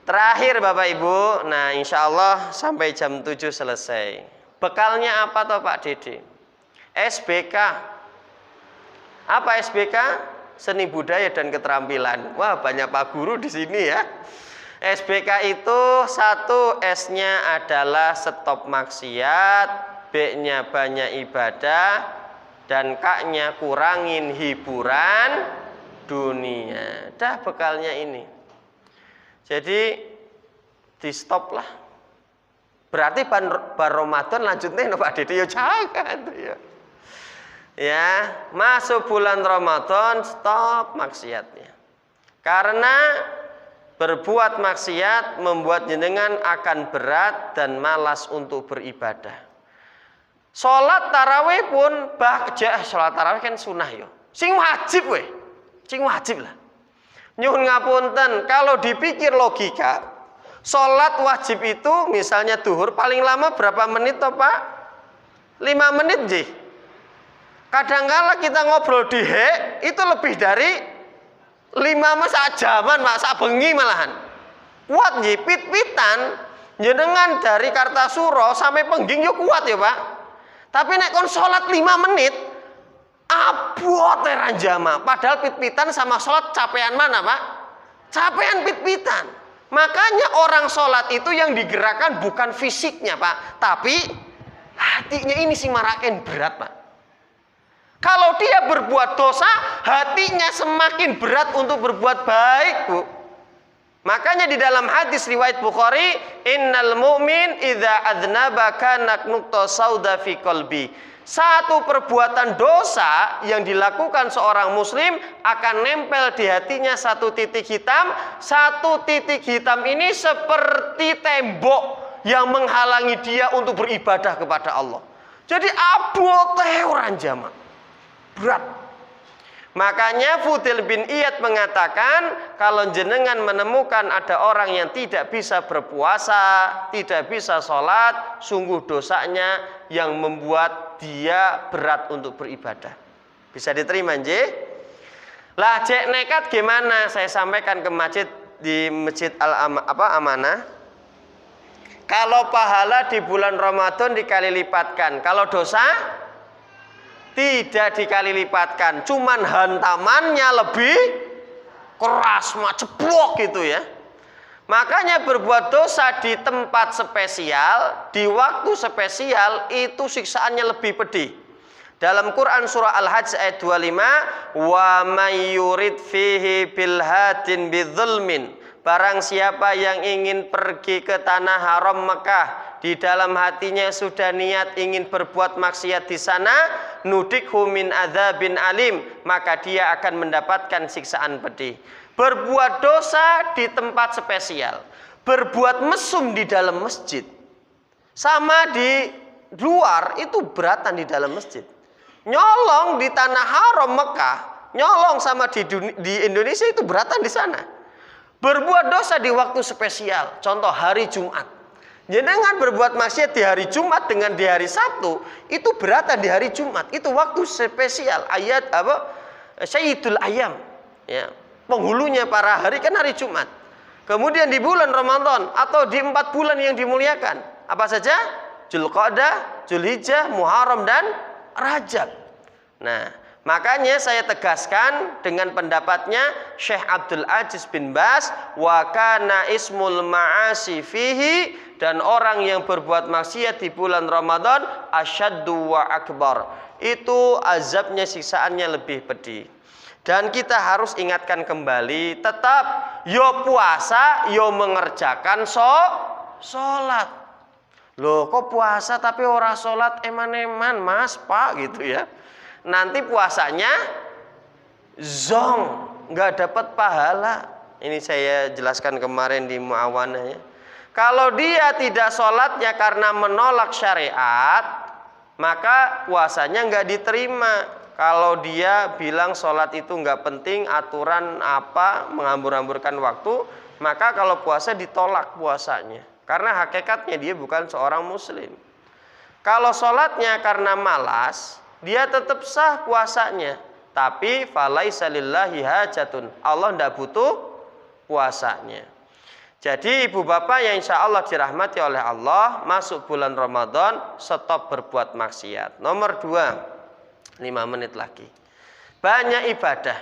Speaker 1: Terakhir Bapak Ibu, nah insya Allah sampai jam 7 selesai. Bekalnya apa toh Pak Dede? SBK. Apa SBK? Seni budaya dan keterampilan. Wah, banyak Pak Guru di sini ya. SBK itu 1 S-nya adalah stop maksiat, B-nya banyak ibadah, dan K-nya kurangin hiburan dunia. Dah bekalnya ini. Jadi di stop lah. Berarti bar Ramadan lanjutnya Pak Dede ya jangan ya. Ya, masuk bulan Ramadan stop maksiatnya. Karena berbuat maksiat membuat jenengan akan berat dan malas untuk beribadah. Sholat tarawih pun sholat tarawih kan sunnah yo. Sing wajib weh. Sing wajib lah. Nyuhun ngapunten, kalau dipikir logika, sholat wajib itu misalnya duhur paling lama berapa menit toh Pak? 5 menit sih. Kadang-kala kita ngobrol di itu lebih dari 5 sak jaman Pak, sak bengi malahan. Kuat nggih, pit-pitan jenengan dari Kartasura sampai Pengging yo kuat ya Pak. Tapi nek kon salat 5 menit Abot ranjama. Padahal pit-pitan sama sholat capean mana, Pak? Capean pit-pitan. Makanya orang sholat itu yang digerakkan bukan fisiknya, Pak, tapi hatinya ini si maraken berat, Pak. Kalau dia berbuat dosa, hatinya semakin berat untuk berbuat baik, Bu. Makanya di dalam hadis riwayat Bukhari, innal mu'min idza adznaba kana nuqta sauda fi qalbi. Satu perbuatan dosa yang dilakukan seorang muslim akan nempel di hatinya satu titik hitam. Satu titik hitam ini seperti tembok yang menghalangi dia untuk beribadah kepada Allah. Jadi abote orang jamaah berat. Makanya Fudail bin Iyad mengatakan, kalau jenengan menemukan ada orang yang tidak bisa berpuasa, tidak bisa sholat, sungguh dosanya yang membuat dia berat untuk beribadah. Bisa diterima, nggih? Lah cek nekat gimana? Saya sampaikan ke masjid di Masjid Amanah. Kalau pahala di bulan Ramadan dikali lipatkan, kalau dosa tidak dikali lipatkan, cuman hantamannya lebih keras, ceplok gitu ya. Makanya berbuat dosa di tempat spesial, di waktu spesial itu siksaannya lebih pedih. Dalam Quran surah Al-Hajj ayat 25, wa may yurid fihi bil hadin bidzulmin. Barang siapa yang ingin pergi ke tanah haram Mekah, di dalam hatinya sudah niat ingin berbuat maksiat di sana, nudikhu min adzabin alim, maka dia akan mendapatkan siksaan pedih. Berbuat dosa di tempat spesial, berbuat mesum di dalam masjid, sama di luar itu beratan di dalam masjid. Nyolong di tanah haram Mekah, nyolong sama di Indonesia itu beratan di sana. Berbuat dosa di waktu spesial, contoh hari Jumat. Jenengan berbuat maksiat di hari Jumat dengan di hari Sabtu, itu beratan di hari Jumat. Itu waktu spesial, ayat Sayyidul Ayyam, ya. Penghulunya para hari kan hari Jumat. Kemudian di bulan Ramadan atau di 4 bulan yang dimuliakan, apa saja? Dzulqa'dah, Dzulhijjah, Muharram dan Rajab. Nah, makanya saya tegaskan dengan pendapatnya Syekh Abdul Aziz bin Baz, wa kana ismul ma'asi fihi, dan orang yang berbuat maksiat di bulan Ramadan asyaddu wa akbar. Itu azabnya, siksaannya lebih pedih. Dan kita harus ingatkan kembali, tetap yo puasa, yo mengerjakan sholat. Loh kok puasa tapi ora sholat eman-eman Mas Pak gitu ya. Nanti puasanya zong, nggak dapat pahala. Ini saya jelaskan kemarin di Muawanah ya. Kalau dia tidak sholatnya karena menolak syariat, maka puasanya nggak diterima. Kalau dia bilang sholat itu nggak penting, aturan apa, menghambur-hamburkan waktu, maka kalau puasa ditolak puasanya. Karena hakikatnya dia bukan seorang muslim. Kalau sholatnya karena malas, dia tetap sah puasanya. Tapi falaisa lillahi hajatun, Allah tidak butuh puasanya. Jadi ibu bapak yang insya Allah dirahmati oleh Allah, masuk bulan Ramadan stop berbuat maksiat. Nomor 2, 5 menit lagi. Banyak ibadah.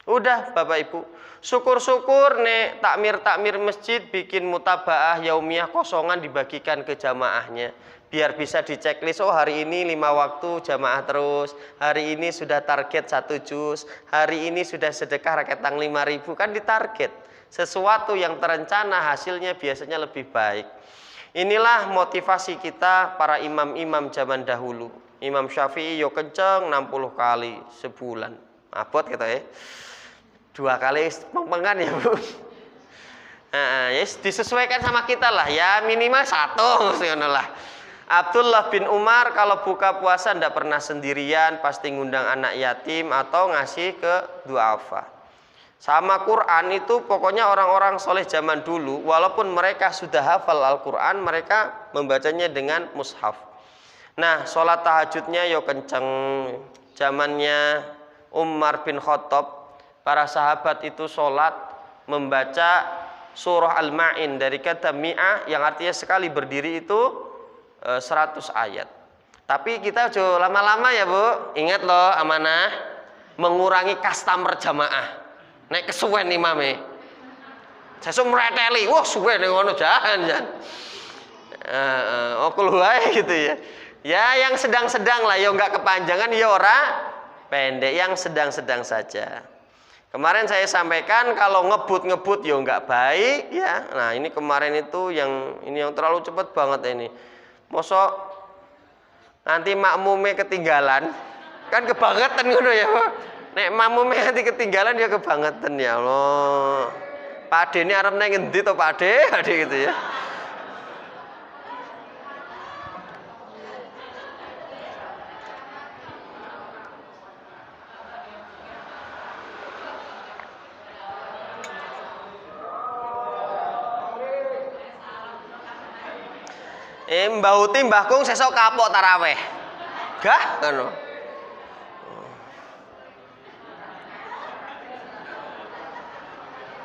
Speaker 1: Udah Bapak Ibu, syukur-syukur nek takmir masjid bikin mutabaah yaumiyah kosongan dibagikan ke jamaahnya. Biar bisa diceklis, oh hari ini 5 waktu jamaah terus, hari ini sudah target 1 juz, hari ini sudah sedekah raketang 5.000, kan ditarget. Sesuatu yang terencana hasilnya biasanya lebih baik. Inilah motivasi kita para imam-imam zaman dahulu. Imam Syafi'i yo kenceng 60 kali sebulan. Abot gitu ya. 2 kali pengpengan ya Bu. Nah, yes, disesuaikan sama kita lah ya, minimal 1 lah. Abdullah bin Umar kalau buka puasa tidak pernah sendirian, pasti ngundang anak yatim atau ngasih ke duafa. Sama Quran itu pokoknya orang-orang soleh zaman dulu, walaupun mereka sudah hafal Al-Quran, mereka membacanya dengan mushaf. Nah, sholat tahajudnya yo kenceng. Zamannya Umar bin Khattab, para sahabat itu sholat membaca surah Al-Ma'in dari kata mi'ah yang artinya sekali berdiri itu 100 ayat. Tapi kita jo lama-lama ya Bu. Ingat loh amanah, mengurangi customer jamaah. Nek kesuwen imame. Sesuk mreteli, wah suwe ning ngono jangan. Okul wae gitu ya. Ya yang sedang-sedang lah, ya enggak kepanjangan ya ora pendek, yang sedang-sedang saja. Kemarin saya sampaikan kalau ngebut-ngebut ya enggak baik ya. Nah, ini kemarin itu yang terlalu cepat banget ini. Mosok nanti makmume ketinggalan. Kan kebangetan ngono ya. Nek makmume nanti ketinggalan ya kebangetan ya Allah. Pak Ade ini arep nang ngendi to Pak Ade gitu ya. Mbah Uti Mbah Kung sesuk kapok taraweh. Gah ngono.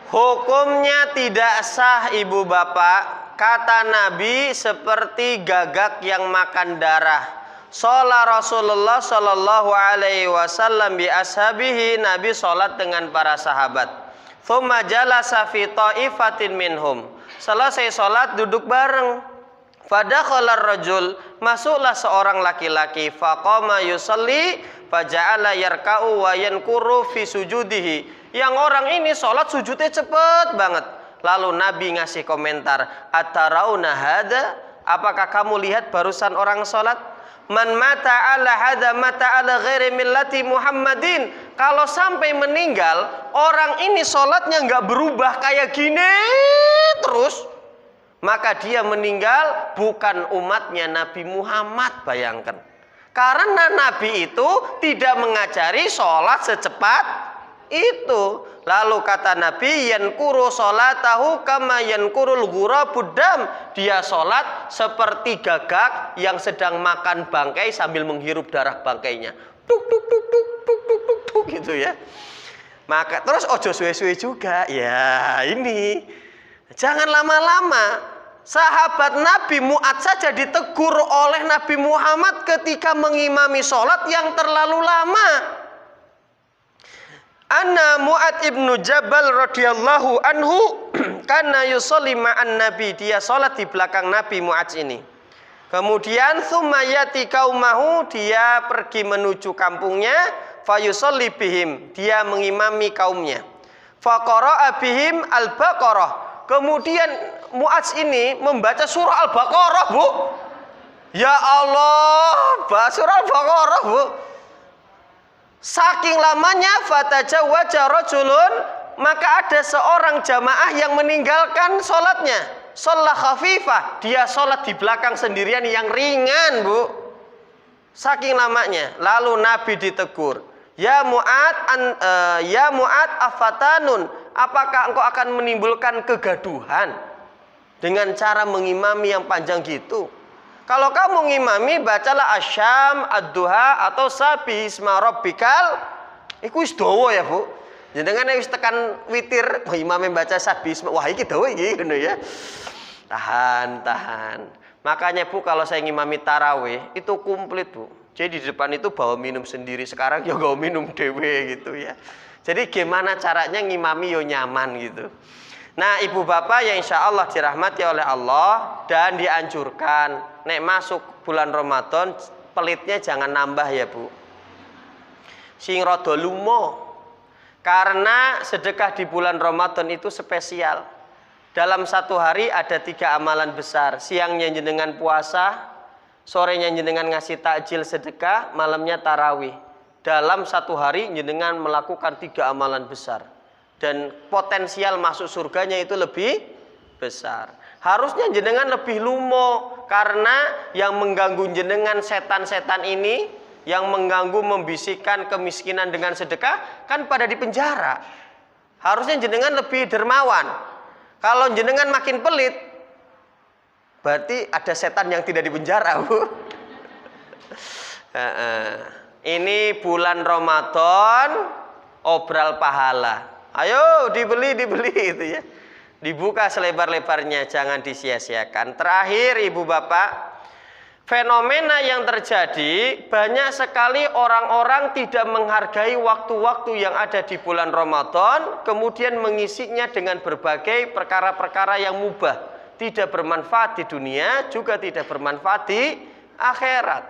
Speaker 1: Hukumnya tidak sah ibu bapak, kata Nabi seperti gagak yang makan darah. Sholat Rasulullah Shallallahu Alaihi Wasallam bi ashabihi, Nabi sholat dengan para sahabat. Thumma jalasa fi ta'ifatin minhum. Selesai sholat duduk bareng. Fadakhalar rajul, masuklah seorang laki-laki, faqama yusalli faja'ala yarka'u wa yankuru fi sujudihi. Yang orang ini sholat sujudnya cepet banget. Lalu Nabi ngasih komentar, atarauna hada, apakah kamu lihat barusan orang sholat? Man mata ala hada mata ala ghairi millati Muhammadin. Kalau sampai meninggal, orang ini sholatnya nggak berubah kayak gini terus, maka dia meninggal bukan umatnya Nabi Muhammad. Bayangkan, karena Nabi itu tidak mengajari sholat secepat itu. Lalu kata Nabi, yankuru sholatahu kama yankurul ghurabud dam. Dia sholat seperti gagak yang sedang makan bangkai sambil menghirup darah bangkainya. Tuk tuk tuk tuk tuk tuk tuk tuk gitu ya. Maka terus ojo suwe-suwe juga. Ya ini jangan lama-lama. Sahabat Nabi Mu'ad saja ditegur oleh Nabi Muhammad ketika mengimami sholat yang terlalu lama. Anna Mu'ad ibnu Jabal radhiyallahu anhu kana yusolli ma'an Nabi, dia sholat di belakang Nabi Mu'ad ini. Kemudian thumma yati qaumahu, dia pergi menuju kampungnya, fayusolli bihim, dia mengimami kaumnya. Faqara'a bihim al-Baqarah. Kemudian Mu'adz ini membaca surah Al-Baqarah, Bu. Ya Allah, surah Al-Baqarah, Bu. Saking lamanya fatajawwaja rajulun, maka ada seorang jamaah yang meninggalkan sholatnya. Sholat khafifah, dia sholat di belakang sendirian yang ringan, Bu. Saking lamanya. Lalu Nabi ditegur, Ya Mu'ad afatanun, apakah engkau akan menimbulkan kegaduhan dengan cara mengimami yang panjang gitu? Kalau kamu ngimami, bacalah asyam, ad-duha, atau sabi isma rabbikal. Iku wis dawa ya, Bu. Jenengan wis tekan witir, imame baca sabi isma, wah iki dawa iki ngono ya. Tahan. Makanya Bu, kalau saya ngimami tarawih itu komplit, Bu. Jadi di depan itu bawa minum sendiri, sekarang ya bawa minum dewe gitu ya. Jadi gimana caranya ngimami yo nyaman gitu. Nah, ibu bapak yang insya Allah dirahmati oleh Allah dan dianjurkan, nek masuk bulan Ramadan pelitnya jangan nambah ya, Bu. Sing rada lumo. Karena sedekah di bulan Ramadan itu spesial. Dalam satu hari ada 3 amalan besar. Siangnya jenengan puasa, sorenya jenengan ngasih takjil sedekah, malamnya tarawih. Dalam satu hari jenengan melakukan 3 amalan besar. Dan potensial masuk surganya itu lebih besar. Harusnya jenengan lebih lumo, karena yang mengganggu jenengan setan-setan ini, yang mengganggu membisikkan kemiskinan dengan sedekah, kan pada di penjara. Harusnya jenengan lebih dermawan. Kalau jenengan makin pelit, berarti ada setan yang tidak di penjara, Bu. Ini bulan Ramadan, obral pahala. Ayo dibeli itu ya. Dibuka selebar-lebarnya, jangan disia-siakan. Terakhir ibu bapak, fenomena yang terjadi, banyak sekali orang-orang tidak menghargai waktu-waktu yang ada di bulan Ramadan, kemudian mengisinya dengan berbagai perkara-perkara yang mubah, tidak bermanfaat di dunia, juga tidak bermanfaat di akhirat.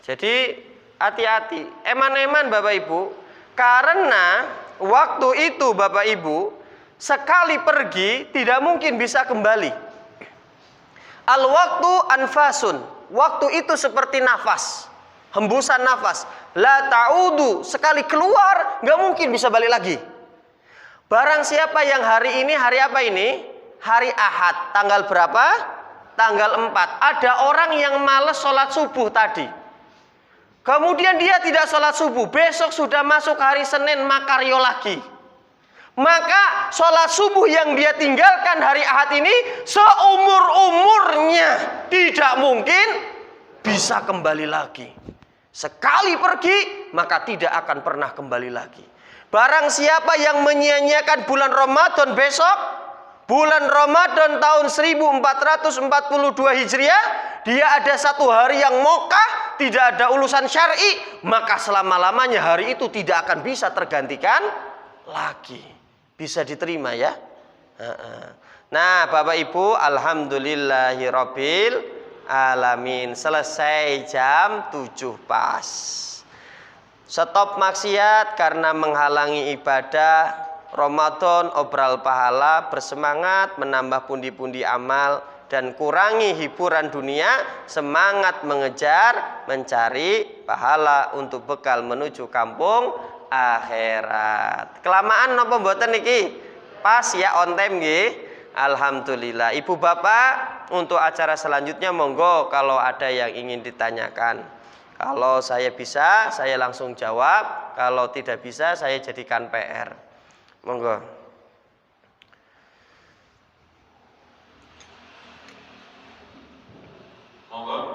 Speaker 1: Jadi hati-hati, eman-eman Bapak Ibu, karena waktu itu Bapak Ibu sekali pergi tidak mungkin bisa kembali. Al-waktu anfasun, waktu itu seperti nafas, hembusan nafas. La ta'udu, sekali keluar nggak mungkin bisa balik lagi. Barang siapa yang hari ini, hari apa ini? Hari Ahad, tanggal berapa? Tanggal 4. Ada orang yang malas sholat subuh tadi. Kemudian dia tidak sholat subuh, besok sudah masuk hari Senin, makaryo lagi. Maka sholat subuh yang dia tinggalkan hari Ahad ini seumur-umurnya tidak mungkin bisa kembali lagi. Sekali pergi maka tidak akan pernah kembali lagi. Barang siapa yang menyia-nyiakan bulan Ramadan besok, bulan Ramadan tahun 1442 Hijriah, dia ada satu hari yang mokah, tidak ada ulusan syar'i, maka selama-lamanya hari itu tidak akan bisa tergantikan lagi. Bisa diterima ya. Nah Bapak Ibu, alhamdulillahirabbil alamin. Selesai jam 7 pas. Stop maksiat karena menghalangi ibadah Ramadan, obral pahala, bersemangat menambah pundi-pundi amal, dan kurangi hiburan dunia, semangat mengejar mencari pahala untuk bekal menuju kampung akhirat. Kelamaan napa mboten niki? Pas ya, on time nggih. Alhamdulillah. Ibu bapak, untuk acara selanjutnya monggo kalau ada yang ingin ditanyakan. Kalau saya bisa, saya langsung jawab. Kalau tidak bisa, saya jadikan PR. Monggo.
Speaker 2: Monggo.